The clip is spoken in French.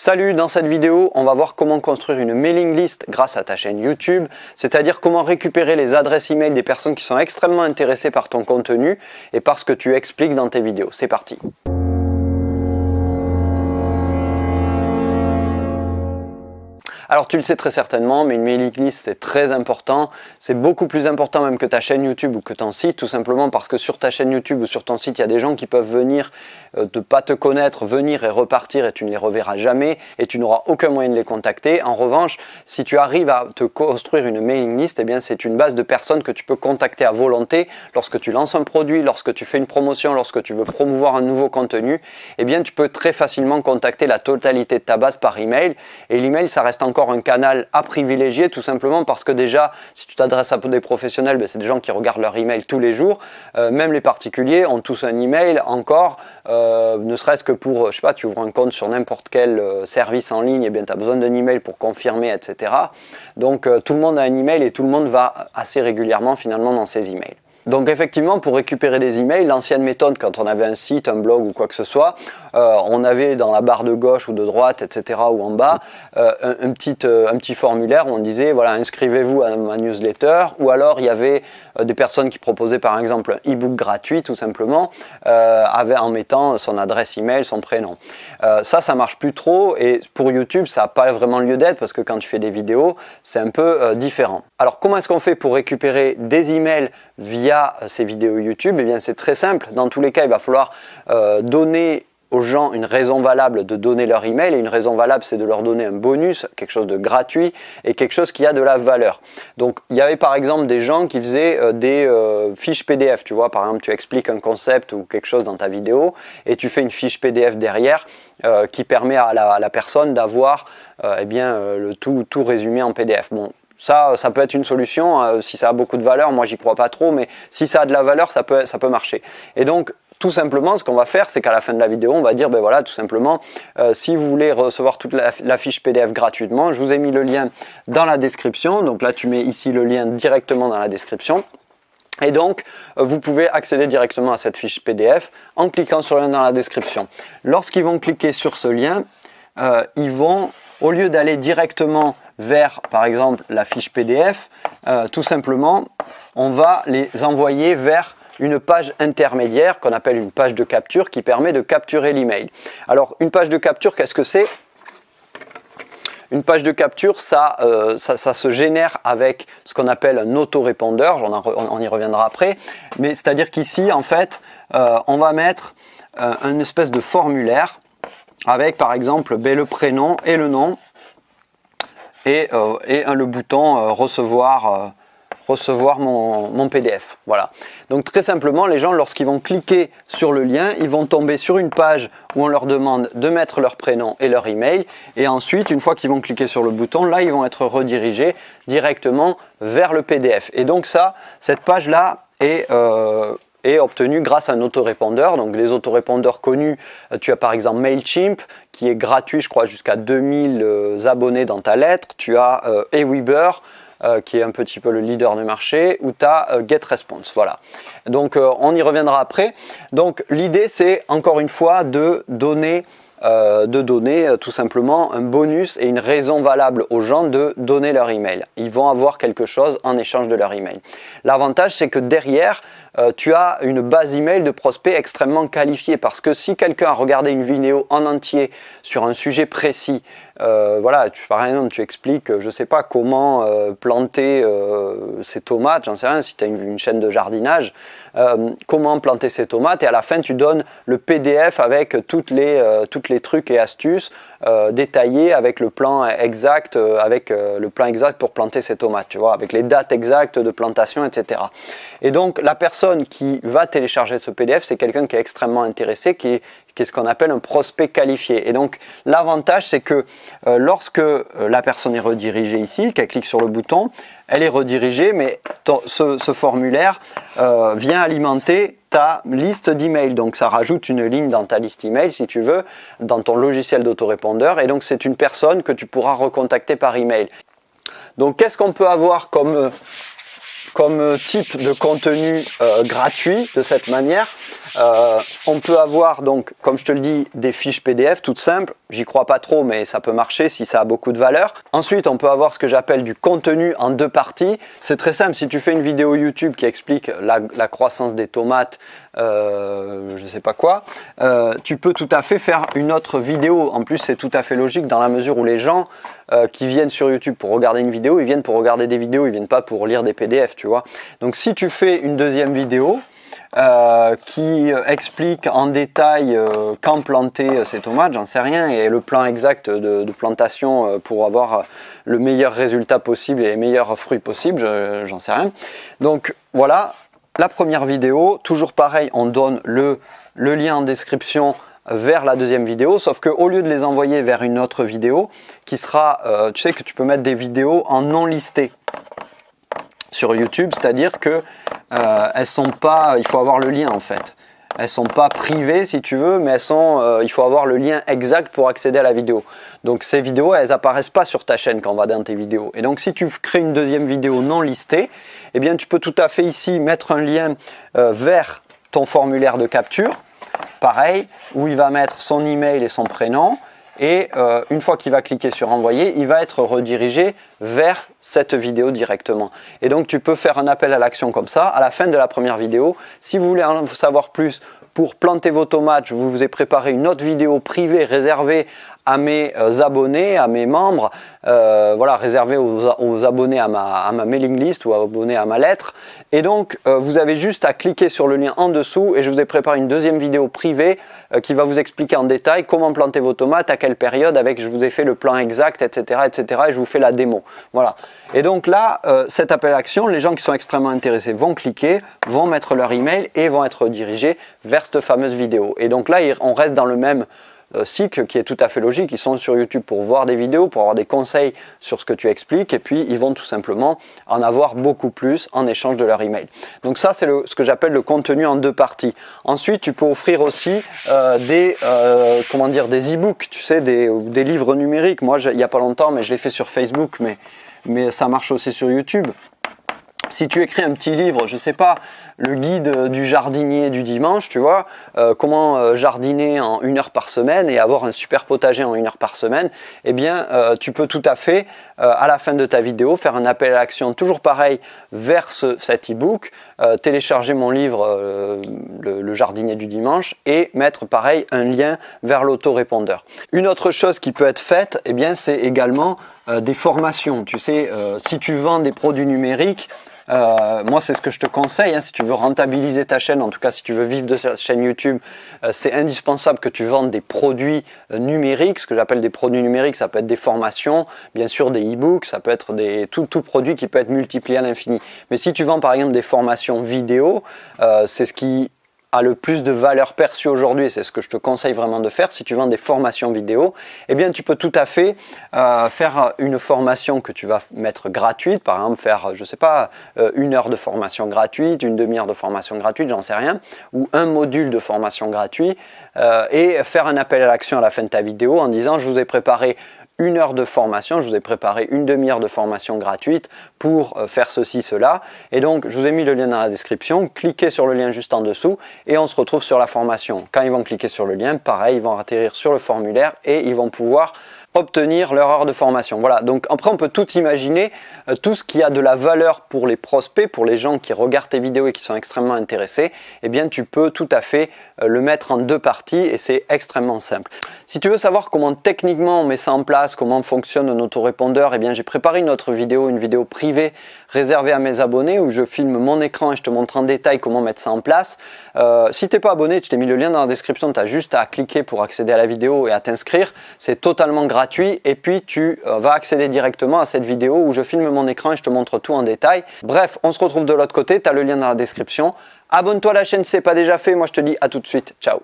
Salut, dans cette vidéo, on va voir comment construire une mailing list grâce à ta chaîne YouTube, c'est-à-dire comment récupérer les adresses email des personnes qui sont extrêmement intéressées par ton contenu et par ce que tu expliques dans tes vidéos. C'est parti! Alors tu le sais très certainement, mais une mailing list c'est très important. C'est beaucoup plus important même que ta chaîne YouTube ou que ton site, tout simplement parce que sur ta chaîne YouTube ou sur ton site, il y a des gens qui peuvent venir de pas te connaître, venir et repartir et tu ne les reverras jamais et tu n'auras aucun moyen de les contacter. En revanche, si tu arrives à te construire une mailing list, eh bien c'est une base de personnes que tu peux contacter à volonté lorsque tu lances un produit, lorsque tu fais une promotion, lorsque tu veux promouvoir un nouveau contenu, eh bien tu peux très facilement contacter la totalité de ta base par email. Et l'email, ça reste encore un canal à privilégier, tout simplement parce que déjà, si tu t'adresses à des professionnels, ben, c'est des gens qui regardent leur email tous les jours. Même les particuliers ont tous un email encore, ne serait-ce que pour, je sais pas, tu ouvres un compte sur n'importe quel service en ligne, et bien tu as besoin d'un email pour confirmer, etc. Donc tout le monde a un email et tout le monde va assez régulièrement finalement dans ses emails. Donc effectivement, pour récupérer des emails, l'ancienne méthode, quand on avait un site, un blog ou quoi que ce soit, on avait dans la barre de gauche ou de droite, etc. ou en bas, un petit formulaire où on disait, voilà, inscrivez-vous à ma newsletter, ou alors il y avait des personnes qui proposaient par exemple un e-book gratuit, tout simplement, en mettant son adresse email, son prénom. Ça marche plus trop, et pour YouTube, ça n'a pas vraiment lieu d'être, parce que quand tu fais des vidéos, c'est un peu différent. Alors comment est-ce qu'on fait pour récupérer des emails via ces vidéos YouTube? Eh bien c'est très simple, dans tous les cas il va falloir donner aux gens une raison valable de donner leur email, et une raison valable c'est de leur donner un bonus, quelque chose de gratuit et quelque chose qui a de la valeur. Donc il y avait par exemple des gens qui faisaient des fiches PDF, tu vois, par exemple tu expliques un concept ou quelque chose dans ta vidéo et tu fais une fiche PDF derrière qui permet à la personne d'avoir le tout résumé en PDF. Bon, ça peut être une solution si ça a beaucoup de valeur. Moi, j'y crois pas trop, mais si ça a de la valeur, ça peut marcher. Et donc, tout simplement, ce qu'on va faire, c'est qu'à la fin de la vidéo, on va dire, ben voilà, tout simplement, si vous voulez recevoir toute la fiche PDF gratuitement, je vous ai mis le lien dans la description. Donc là, tu mets ici le lien directement dans la description. Et donc, vous pouvez accéder directement à cette fiche PDF en cliquant sur le lien dans la description. Lorsqu'ils vont cliquer sur ce lien, ils vont, au lieu d'aller directement vers, par exemple, la fiche PDF, tout simplement, on va les envoyer vers une page intermédiaire qu'on appelle une page de capture qui permet de capturer l'email. Alors, une page de capture, qu'est-ce que c'est? Une page de capture, ça se génère avec ce qu'on appelle un autorépondeur, on y reviendra après, mais c'est-à-dire qu'ici, en fait, on va mettre une espèce de formulaire avec, par exemple, le prénom et le nom, et le bouton recevoir mon PDF. Voilà. Donc très simplement, les gens, lorsqu'ils vont cliquer sur le lien, ils vont tomber sur une page où on leur demande de mettre leur prénom et leur email, et ensuite, une fois qu'ils vont cliquer sur le bouton, là, ils vont être redirigés directement vers le PDF. Et donc cette page-là est obtenue grâce à un autorépondeur. Donc les autorépondeurs connus, tu as par exemple Mailchimp qui est gratuit, je crois, jusqu'à 2000 abonnés dans ta lettre. Tu as Aweber qui est un petit peu le leader du marché, ou tu as GetResponse. Voilà. Donc on y reviendra après. Donc l'idée, c'est encore une fois de donner tout simplement un bonus et une raison valable aux gens de donner leur email. Ils vont avoir quelque chose en échange de leur email. L'avantage, c'est que derrière, tu as une base email de prospects extrêmement qualifiés, parce que si quelqu'un a regardé une vidéo en entier sur un sujet précis, voilà, par exemple tu expliques, je sais pas comment planter ses tomates, j'en sais rien, si tu as une chaîne de jardinage, comment planter ses tomates, et à la fin tu donnes le PDF avec toutes les trucs et astuces détaillés avec le plan exact, pour planter ses tomates, tu vois, avec les dates exactes de plantation, etc. Et donc la personne qui va télécharger ce PDF, c'est quelqu'un qui est extrêmement intéressé, qui est ce qu'on appelle un prospect qualifié. Et donc l'avantage, c'est que lorsque la personne est redirigée ici, qu'elle clique sur le bouton, elle est redirigée, mais ce formulaire vient alimenter ta liste d'emails. Donc ça rajoute une ligne dans ta liste email, si tu veux, dans ton logiciel d'autorépondeur, et donc c'est une personne que tu pourras recontacter par email. Donc qu'est-ce qu'on peut avoir comme type de contenu gratuit de cette manière? On peut avoir donc, comme je te le dis, des fiches PDF toutes simples. J'y crois pas trop, mais ça peut marcher si ça a beaucoup de valeur. Ensuite, on peut avoir ce que j'appelle du contenu en deux parties. C'est très simple, si tu fais une vidéo YouTube qui explique la croissance des tomates, je sais pas quoi, tu peux tout à fait faire une autre vidéo. En plus, c'est tout à fait logique dans la mesure où les gens qui viennent sur YouTube pour regarder une vidéo, ils viennent pour regarder des vidéos, ils viennent pas pour lire des PDF, tu vois. Donc si tu fais une deuxième vidéo qui explique en détail quand planter ces tomates, j'en sais rien, et le plan exact de plantation pour avoir le meilleur résultat possible et les meilleurs fruits possibles, j'en sais rien. Donc voilà, la première vidéo, toujours pareil, on donne le lien en description vers la deuxième vidéo, sauf qu'au lieu de les envoyer vers une autre vidéo qui sera, tu sais que tu peux mettre des vidéos en non listé sur YouTube, c'est-à-dire que elles sont pas, il faut avoir le lien en fait. Elles sont pas privées si tu veux, mais elles sont, il faut avoir le lien exact pour accéder à la vidéo. Donc ces vidéos, elles apparaissent pas sur ta chaîne quand on va dans tes vidéos. Et donc si tu crées une deuxième vidéo non listée, eh bien tu peux tout à fait ici mettre un lien vers ton formulaire de capture. Pareil, où il va mettre son email et son prénom, et une fois qu'il va cliquer sur envoyer, il va être redirigé vers cette vidéo directement. Et donc tu peux faire un appel à l'action comme ça à la fin de la première vidéo. Si vous voulez en savoir plus pour planter vos tomates, je vous ai préparé une autre vidéo privée réservée à mes abonnés, à mes membres, voilà, réservé aux abonnés à ma mailing list ou abonnés à ma lettre. Et donc, vous avez juste à cliquer sur le lien en dessous et je vous ai préparé une deuxième vidéo privée qui va vous expliquer en détail comment planter vos tomates, à quelle période, avec je vous ai fait le plan exact, etc., etc. et je vous fais la démo. Voilà. Et donc là, cet appel à l'action, les gens qui sont extrêmement intéressés vont cliquer, vont mettre leur email et vont être dirigés vers cette fameuse vidéo. Et donc là, on reste dans le même cycle qui est tout à fait logique. Ils sont sur YouTube pour voir des vidéos, pour avoir des conseils sur ce que tu expliques, et puis ils vont tout simplement en avoir beaucoup plus en échange de leur email. Donc ça, c'est ce que j'appelle le contenu en deux parties. Ensuite, tu peux offrir aussi des e-books, tu sais, des livres numériques. Moi, il n'y a pas longtemps, mais je l'ai fait sur Facebook, mais ça marche aussi sur YouTube. Si tu écris un petit livre, je ne sais pas, le guide du jardinier du dimanche, tu vois, comment jardiner en 1 heure par semaine et avoir un super potager en 1 heure par semaine, eh bien, tu peux tout à fait, à la fin de ta vidéo, faire un appel à l'action, toujours pareil, vers cet e-book, télécharger mon livre, le jardinier du dimanche, et mettre, pareil, un lien vers l'autorépondeur. Une autre chose qui peut être faite, eh bien, c'est également des formations. Tu sais, si tu vends des produits numériques, moi c'est ce que je te conseille, hein, si tu veux rentabiliser ta chaîne, en tout cas si tu veux vivre de ta chaîne YouTube, c'est indispensable que tu vendes des produits numériques. Ce que j'appelle des produits numériques, ça peut être des formations, bien sûr des e-books, ça peut être tout produit qui peut être multiplié à l'infini. Mais si tu vends par exemple des formations vidéo, c'est ce qui a le plus de valeur perçue aujourd'hui, et c'est ce que je te conseille vraiment de faire. Si tu vends des formations vidéo, eh bien tu peux tout à fait faire une formation que tu vas mettre gratuite, par exemple faire, je sais pas, 1 heure de formation gratuite, une demi-heure de formation gratuite, j'en sais rien, ou un module de formation gratuit, et faire un appel à l'action à la fin de ta vidéo en disant je vous ai préparé 1 heure de formation, je vous ai préparé une demi-heure de formation gratuite pour faire ceci, cela. Et donc, je vous ai mis le lien dans la description. Cliquez sur le lien juste en dessous et on se retrouve sur la formation. Quand ils vont cliquer sur le lien, pareil, ils vont atterrir sur le formulaire et ils vont pouvoir obtenir leur heure de formation. Voilà, donc après on peut tout imaginer, tout ce qui a de la valeur pour les prospects, pour les gens qui regardent tes vidéos et qui sont extrêmement intéressés, eh bien tu peux tout à fait le mettre en 2 parties et c'est extrêmement simple. Si tu veux savoir comment techniquement on met ça en place, comment fonctionne un autorépondeur, eh bien j'ai préparé une autre vidéo, une vidéo privée réservée à mes abonnés où je filme mon écran et je te montre en détail comment mettre ça en place. Si tu n'es pas abonné, je t'ai mis le lien dans la description, tu as juste à cliquer pour accéder à la vidéo et à t'inscrire. C'est totalement gratuit et puis tu vas accéder directement à cette vidéo où je filme mon écran et je te montre tout en détail. Bref, on se retrouve de l'autre côté, tu as le lien dans la description. Abonne-toi à la chaîne si ce n'est pas déjà fait, moi je te dis à tout de suite, ciao.